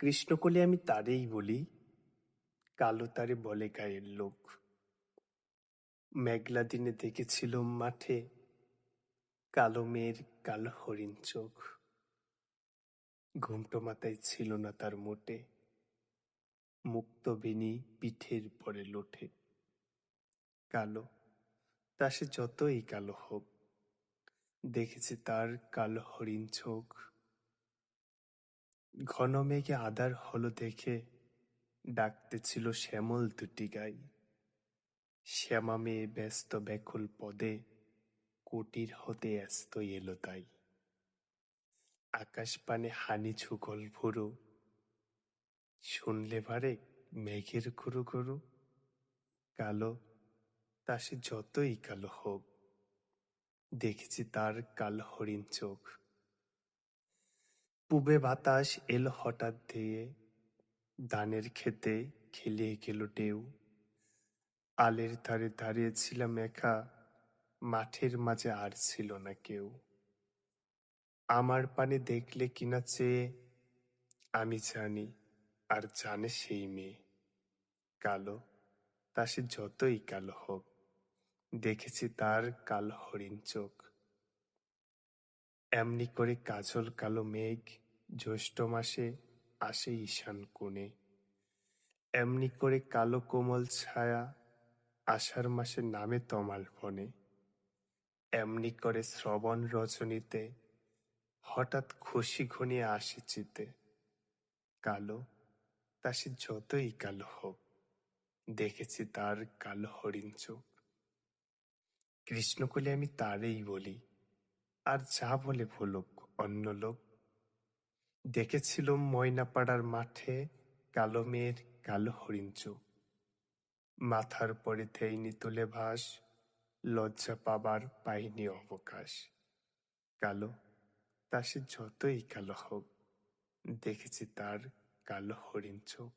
কৃষ্ণকলি আমি তারেই বলি, কালো তারে বলে গায়ের লোক। মেঘলা দিনে দেখেছিলুম মাঠে, কালো মেয়ের কালো হরিণ চোখ। ঘুমটো মাথায় ছিল না তার মোটে, মুক্ত বেনি পিঠের পরে লোঠে। কালো, তা সে যতই কালো হোক, দেখেছি তার কালো হরিণ চোখ। ঘন মেঘে আধার হলো দেখে, ডাকতেছিল শ্যামল দুটি গাই। শ্যামা মেয়ে ব্যস্ত ব্যাকুল পদে, কুটির হতে ব্যস্ত এলো তাই। আকাশ পানে হানি ছুকল ভুরু, শুনলে ভারে মেঘের ঘুরু ঘুরু। কালো, তা সে যতই কালো হোক, দেখেছি তার কালো হরিণ চোখ। পূবে বাতাস এলো হঠাৎ ধেয়ে, ধানের খেতে খেলিয়ে গেল ঢেউ। আলের ধারে দাঁড়িয়েছিলাম একা, মাঠের মাঝে আর ছিল না কেউ। আমার পানে দেখলে কিনা চেয়ে, আমি জানি আর জানে সেই মেয়ে। কালো, তা সে যতই কালো হোক, দেখেছি তার কালো হরিণ চোখ। এমনি করে কাজল কালো মেঘ জ্যৈষ্ঠ মাসে আসে ঈশান কোণে। এমনি করে কালো কোমল ছায়া আষাঢ় মাসে নামে তমাল বনে। এমনি করে শ্রবণ রজনীতে হঠাৎ খুশি ঘনিয়ে আসে চিতে। কালো, তা সে যতই কালো হোক, দেখেছি তার কালো হরিণ চোখ। কৃষ্ণকলি আমি তারেই বলি, আর যা বলে বলুক অন্য লোক। দেখেছিলুম ময়নাপাড়ার মাঠে, কালো মেয়ের কালো হরিণ চোখ। মাথার পরে থেইনি তুলে ভাস, লজ্জা পাবার পাইনি অবকাশ। কালো, তা সে যতই কালো হোক, দেখেছি তার কালো হরিণ চোখ।